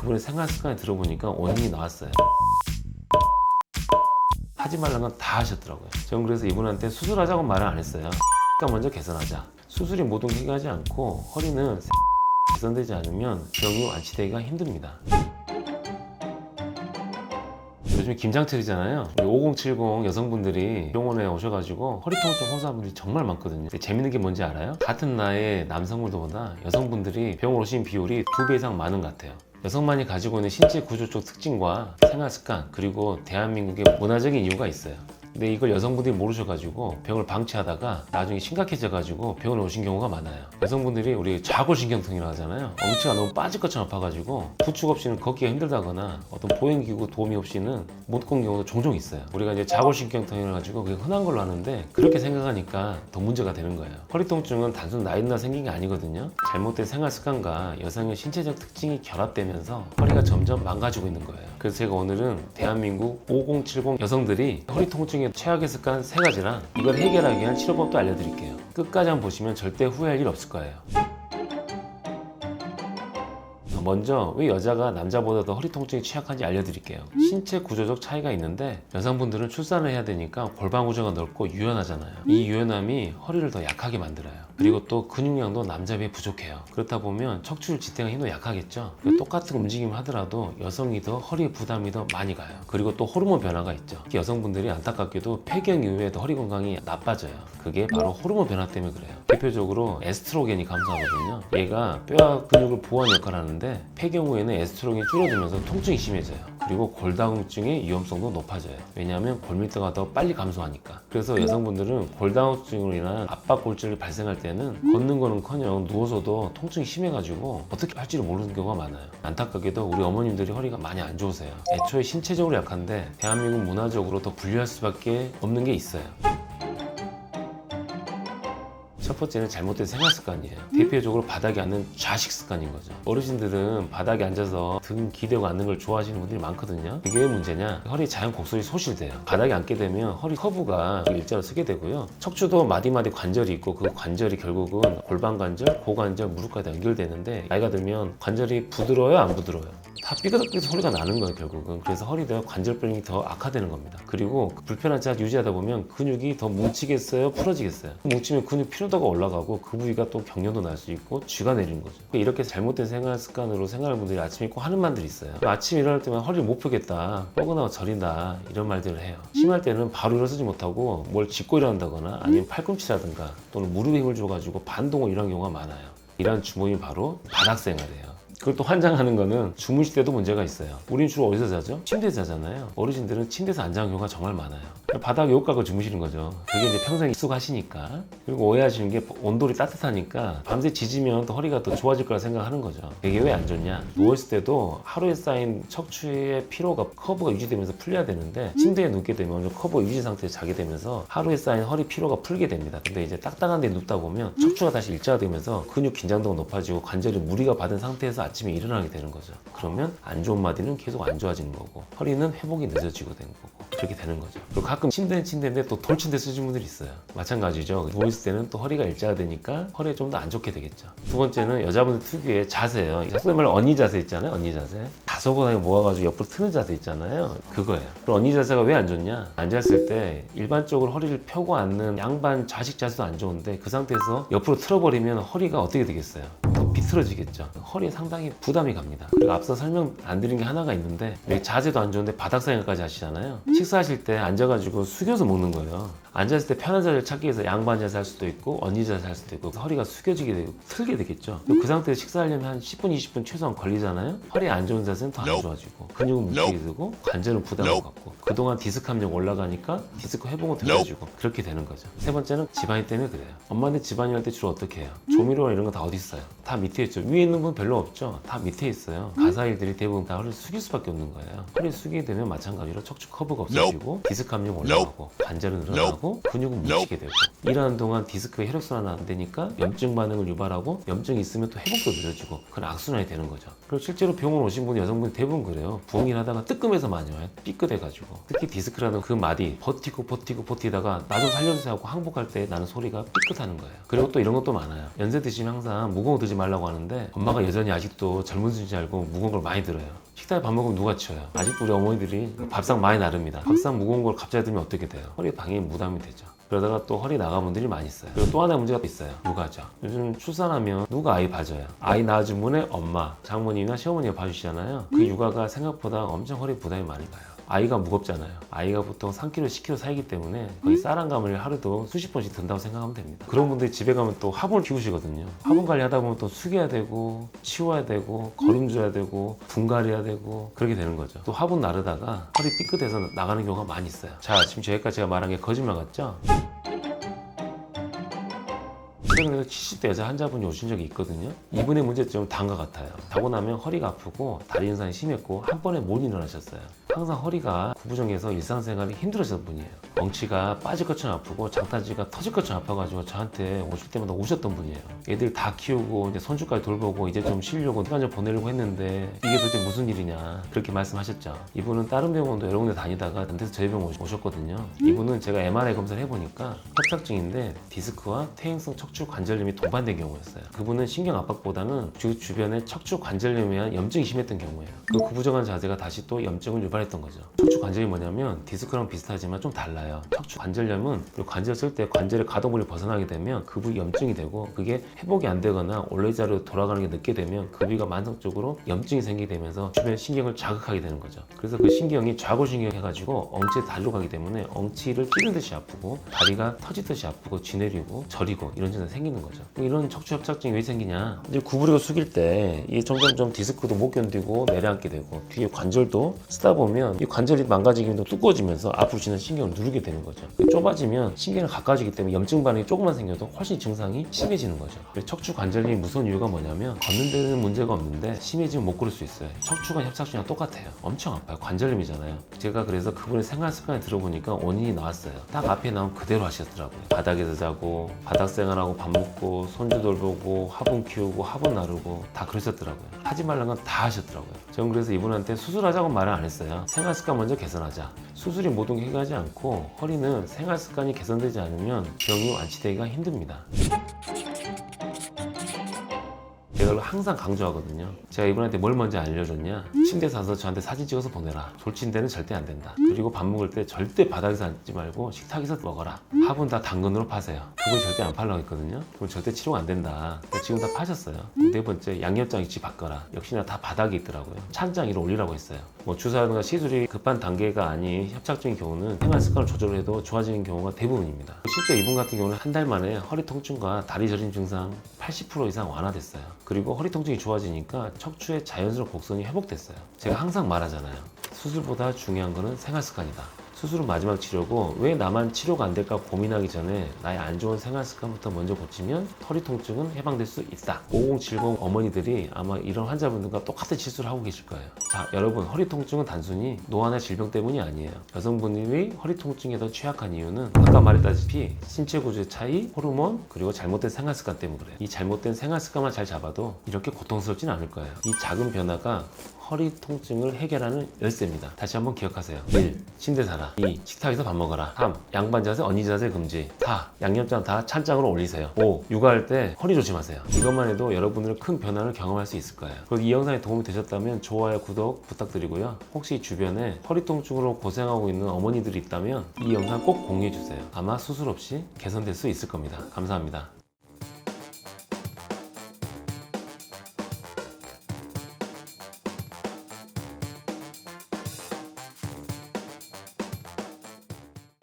그분의 생활 습관에 들어보니까 원인이 나왔어요. 하지 말라는 건 다 하셨더라고요. 저는 그래서 이분한테 수술하자고 말은 안 했어요. 먼저 개선하자. 수술이 모든 걸 해결하지 않고 허리는 개선되지 않으면 병이 완치되기가 힘듭니다. 요즘 김장철이잖아요. 5070 여성분들이 병원에 오셔가지고 허리 통증 호소하는 분들이 정말 많거든요. 재밌는 게 뭔지 알아요? 같은 나이의 남성분들보다 여성분들이 병원 오신 비율이 2배 이상 많은 것 같아요. 여성만이 가지고 있는 신체 구조적 특징과 생활 습관, 그리고 대한민국의 문화적인 이유가 있어요. 근데 이걸 여성분들이 모르셔가지고 병을 방치하다가 나중에 심각해져가지고 병원에 오신 경우가 많아요. 여성분들이 우리 좌골신경통이라고 하잖아요. 엄지가 너무 빠질 것처럼 아파가지고 부축 없이는 걷기가 힘들다거나 어떤 보행기구 도움이 없이는 못 걷는 경우도 종종 있어요. 우리가 이제 좌골신경통이라 가지고 그게 흔한 걸로 아는데 그렇게 생각하니까 더 문제가 되는 거예요. 허리 통증은 단순 나이 든다 생긴 게 아니거든요. 잘못된 생활 습관과 여성의 신체적 특징이 결합되면서 허리가 점점 망가지고 있는 거예요. 그래서 제가 오늘은 대한민국 5070 여성들이 허리 통증의 최악의 습관 3가지랑 이걸 해결하기 위한 치료법도 알려드릴게요. 끝까지 한번 보시면 절대 후회할 일 없을 거예요. 먼저 왜 여자가 남자보다 더 허리 통증이 취약한지 알려드릴게요. 신체 구조적 차이가 있는데 여성분들은 출산을 해야 되니까 골반 구조가 넓고 유연하잖아요. 이 유연함이 허리를 더 약하게 만들어요. 그리고 또 근육량도 남자에 비해 부족해요. 그렇다 보면 척추를 지탱하는 힘도 약하겠죠. 똑같은 움직임을 하더라도 여성이 더 허리 부담이 더 많이 가요. 그리고 또 호르몬 변화가 있죠. 여성분들이 안타깝게도 폐경 이후에도 허리 건강이 나빠져요. 그게 바로 호르몬 변화 때문에 그래요. 대표적으로 에스트로겐이 감소하거든요. 얘가 뼈와 근육을 보호하는 역할을 하는데 폐경 후에는 에스트로겐이 줄어들면서 통증이 심해져요. 그리고 골다공증의 위험성도 높아져요. 왜냐하면 골밀도가 더 빨리 감소하니까. 그래서 여성분들은 골다공증으로 인한 압박골절이 발생할 때는 걷는 거는커녕 누워서도 통증이 심해가지고 어떻게 할지를 모르는 경우가 많아요. 안타깝게도 우리 어머님들이 허리가 많이 안 좋으세요. 애초에 신체적으로 약한데 대한민국 문화적으로 더 불리할 수밖에 없는 게 있어요. 첫 번째는 잘못된 생활 습관이에요. 대표적으로 바닥에 앉는 좌식 습관인 거죠. 어르신들은 바닥에 앉아서 등 기대고 앉는 걸 좋아하시는 분들이 많거든요. 이게 왜 문제냐? 허리 자연 곡선이 소실돼요. 바닥에 앉게 되면 허리 커브가 일자로 서게 되고요. 척추도 마디마디 관절이 있고 그 관절이 결국은 골반 관절, 고관절, 무릎까지 연결되는데 나이가 들면 관절이 부드러워요? 안 부드러워요? 다 삐그덕삐그덕 소리가 나는 거예요, 결국은. 그래서 허리도 관절병이 더 악화되는 겁니다. 그리고 불편한 자세 유지하다 보면 근육이 더 뭉치겠어요? 풀어지겠어요? 뭉치면 근육 피로도가 올라가고 그 부위가 또 경련도 날 수 있고 쥐가 내리는 거죠. 이렇게 잘못된 생활 습관으로 생활하는 분들이 아침에 꼭 하는 말들이 있어요. 아침에 일어날 때만 허리를 못 펴겠다, 뻐근하고 저린다, 이런 말들을 해요. 심할 때는 바로 일어서지 못하고 뭘 짚고 일어난다거나 아니면 팔꿈치라든가 또는 무릎에 힘을 줘가지고 반동을 이런 경우가 많아요. 이런 주모임이 바로 바닥 생활이에요. 그걸 또 환장하는 거는 주무실 때도 문제가 있어요. 우린 주로 어디서 자죠? 침대에서 자잖아요. 어르신들은 침대에서 안 자는 경우가 정말 많아요. 바닥에 옷 깔고 주무시는 거죠. 그게 이제 평생 익숙하시니까. 그리고 오해하시는 게 온돌이 따뜻하니까 밤새 지지면 또 허리가 더 좋아질 거라 생각하는 거죠. 이게 왜 안 좋냐? 누워있을 때도 하루에 쌓인 척추의 피로가 커브가 유지되면서 풀려야 되는데 침대에 눕게 되면 커브 유지 상태에서 자게 되면서 하루에 쌓인 허리 피로가 풀게 됩니다. 근데 이제 딱딱한 데 눕다 보면 척추가 다시 일자되면서 근육 긴장도가 높아지고 관절이 무리가 받은 상태에서 아침에 일어나게 되는 거죠. 그러면 안 좋은 마디는 계속 안 좋아지는 거고 허리는 회복이 늦어지고 되는 거고 그렇게 되는 거죠. 그리고 가끔 침대는 침대인데 또 돌침대 쓰시는 분들이 있어요. 마찬가지죠. 누워있을 때는 또 허리가 일자가 되니까 허리에 좀 더 안 좋게 되겠죠. 두 번째는 여자분들 특유의 자세예요. 소위 말해 언니 자세 있잖아요. 언니 자세. 다소곳하게 모아가지고 옆으로 트는 자세 있잖아요. 그거예요. 그럼 언니 자세가 왜 안 좋냐? 앉았을 때 일반적으로 허리를 펴고 앉는 양반 좌식 자세도 안 좋은데 그 상태에서 옆으로 틀어버리면 허리가 어떻게 되겠어요? 더 비틀어지겠죠. 허리에 상당히 부담이 갑니다. 그리고 앞서 설명 안 드린 게 하나가 있는데 자세도 안 좋은데 바닥 생활까지 하시잖아요. 식사하실 때 앉아가지고 숙여서 먹는 거예요. 앉았을 때 편한 자세를 찾기 위해서 양반 자세 할 수도 있고 언니 자세 할 수도 있고 허리가 숙여지게 되고 틀게 되겠죠. 그 상태에서 식사하려면 한 10분, 20분 최소한 걸리잖아요. 허리 안 좋은 자세는 더 안 좋아지고 근육은 뭉치게 되고 관절은 부담을 갖고 그동안 디스크 함량 올라가니까 디스크 회복은 되어지고 그렇게 되는 거죠. 세 번째는 집안일 때문에 그래요. 엄마한테 집안일 할 때 주로 어떻게 해요? 조미료나 이런 거 다 어디 있어요? 다 밑에 있죠. 위에 있는 건 별로 없죠. 다 밑에 있어요. 가사 일들이 대부분 다 허리를 숙일 수밖에 없는 거예요. 허리 숙이게 되면 마찬가지로 척추 커브가 없어지고 디스크 함량 올라가고 관절은 늘어나고 하고 근육은 묻히게 되고 일하는 동안 디스크의 혈액순환이 안 되니까 염증 반응을 유발하고 염증이 있으면 또 회복도 느려지고 그런 악순환이 되는 거죠. 그리고 실제로 병원 오신 분 여성분 대부분 그래요. 부엉이를 하다가 뜨끔해서 많이 와요. 삐끗해가지고. 특히 디스크라는 그 마디 버티다가 나 좀 살려주세요 하고 항복할 때 나는 소리가 삐끗하는 거예요. 그리고 또 이런 것도 많아요. 연세 드시면 항상 무거운 거 드지 말라고 하는데 엄마가 여전히 아직도 젊은 분인지 알고 무거운 걸 많이 들어요. 식당에 밥 먹으면 누가 치워요? 아직도 우리 어머니들이 밥상 많이 나릅니다. 밥상 무거운 걸 갑자기 들면 어떻게 돼요? 허리에 당연히 부담이 되죠. 그러다가 또 허리 나간 분들이 많이 있어요. 그리고 또 하나의 문제가 있어요. 육아죠. 요즘 출산하면 누가 아이 봐줘요? 아이 낳아준 분의 엄마, 장모님이나 시어머니가 봐주시잖아요. 그 육아가 생각보다 엄청 허리 부담이 많이 가요. 아이가 무겁잖아요. 아이가 보통 3kg, 10kg 사이기 때문에 거의 쌀한감을 하루도 수십 번씩 든다고 생각하면 됩니다. 그런 분들이 집에 가면 또 화분을 키우시거든요. 화분 관리하다 보면 또 숙여야 되고 치워야 되고 거름 줘야 되고 분갈이해야 되고 그렇게 되는 거죠. 또 화분 나르다가 허리 삐끗해서 나가는 경우가 많이 있어요. 자, 지금 여기까지 제가 말한 게 거짓말 같죠? 최근에도 70대 여자 환자분이 오신 적이 있거든요. 이분의 문제점은 다음과 같아요. 자고 나면 허리가 아프고 다리 현상이 심했고 한 번에 못 일어나셨어요. 항상 허리가 구부정해서 일상생활이 힘들어졌던 분이에요. 엉치가 빠질 것처럼 아프고 장타지가 터질 것처럼 아파가지고 저한테 오실 때마다 오셨던 분이에요. 애들 다 키우고 이제 손주까지 돌보고 이제 좀 쉬려고 시간 좀 보내려고 했는데 이게 도대체 무슨 일이냐 그렇게 말씀하셨죠. 이분은 다른 병원도 여러 군데 다니다가 안 돼서 저희 병원 오셨거든요. 이분은 제가 MRI 검사를 해보니까 협착증인데 디스크와 퇴행성 척추 관절염이 동반된 경우였어요. 그분은 신경 압박보다는 주변에 척추 관절염에 의한 염증이 심했던 경우예요. 그 구부정한 자세가 다시 또 염증을 유발했던 거죠. 척추 관절이 뭐냐면 디스크랑 비슷하지만 좀 달라요. 척추 관절염은 관절 쓸 때 관절의 가동분이 벗어나게 되면 그 부위 염증이 되고 그게 회복이 안 되거나 원래 자리로 돌아가는 게 늦게 되면 그 부위가 만성적으로 염증이 생기게 되면서 주변 신경을 자극하게 되는 거죠. 그래서 그 신경이 좌골신경 해가지고 엉치에 다리로 가기 때문에 엉치를 찌른 듯이 아프고 다리가 터지듯이 아프고 쥐내리고 저리고 이런 증상이 생기는 거죠. 이런 척추 협착증이 왜 생기냐? 이제 구부리고 숙일 때 이게 점점 디스크도 못 견디고 내려앉게 되고 뒤에 관절도 쓰다 보면 이 관절이 망가지기도 두꺼워지면서 아프시는 신경을 누르게 되는 거죠. 좁아지면 신경이 가까워지기 때문에 염증 반응이 조금만 생겨도 훨씬 증상이 심해지는 거죠. 척추 관절염이 무서운 이유가 뭐냐면 걷는 데는 문제가 없는데 심해지면 못 걸을 수 있어요. 척추관 협착증이랑 똑같아요. 엄청 아파요. 관절염이잖아요. 제가 그래서 그분의 생활 습관을 들어보니까 원인이 나왔어요. 딱 앞에 나온 그대로 하시더라고요. 바닥에서 자고 바닥 생활하고 밥 먹고 손주 돌보고 화분 키우고 화분 나르고 다 그러셨더라고요. 하지 말란 건 다 하셨더라고요. 저는 그래서 이분한테 수술하자고 말을 안 했어요. 생활 습관 먼저 개선하자. 수술이 모든 게 해결하지 않고 허리는 생활 습관이 개선되지 않으면 병이 완치되기가 힘듭니다. 제가 항상 강조하거든요. 제가 이분한테 뭘 먼저 알려줬냐? 침대 사서 저한테 사진 찍어서 보내라. 돌침대는 절대 안 된다. 그리고 밥 먹을 때 절대 바닥에서 앉지 말고 식탁에서 먹어라. 화분 다 당근으로 파세요. 그건 절대 안 팔라고 했거든요. 그건 절대 치료가 안 된다. 지금 다 파셨어요. 네 번째, 양옆장 위치 바꿔라. 역시나 다 바닥에 있더라고요. 찬장 위로 올리라고 했어요. 뭐 주사라든가 시술이 급한 단계가 아닌 협착적인 경우는 생활 습관을 조절해도 좋아지는 경우가 대부분입니다. 실제 이분 같은 경우는 한 달 만에 허리 통증과 다리 저림 증상 80% 이상 완화됐어요. 그리고 허리 통증이 좋아지니까 척추의 자연스러운 곡선이 회복됐어요. 제가 항상 말하잖아요. 수술보다 중요한 거는 생활 습관이다. 수술은 마지막 치료고 왜 나만 치료가 안 될까 고민하기 전에 나의 안 좋은 생활 습관부터 먼저 고치면 허리 통증은 해방될 수 있다. 5070 어머니들이 아마 이런 환자분들과 똑같은 실수를 하고 계실 거예요. 자, 여러분, 허리 통증은 단순히 노화나 질병 때문이 아니에요. 여성분들이 허리 통증에 더 취약한 이유는 아까 말했다시피 신체 구조의 차이, 호르몬, 그리고 잘못된 생활 습관 때문에 그래요. 이 잘못된 생활 습관만 잘 잡아도 이렇게 고통스럽진 않을 거예요. 이 작은 변화가 허리 통증을 해결하는 열쇠입니다. 다시 한번 기억하세요. 1. 침대 사라. 2. 식탁에서 밥 먹어라. 3. 양반 자세, 언니 자세 금지. 4. 양옆장 다 찬장으로 올리세요. 5. 육아할 때 허리 조심하세요. 이것만 해도 여러분들은 큰 변화를 경험할 수 있을 거예요. 그리고 이 영상이 도움이 되셨다면 좋아요, 구독 부탁드리고요. 혹시 주변에 허리 통증으로 고생하고 있는 어머니들이 있다면 이 영상 꼭 공유해 주세요. 아마 수술 없이 개선될 수 있을 겁니다. 감사합니다.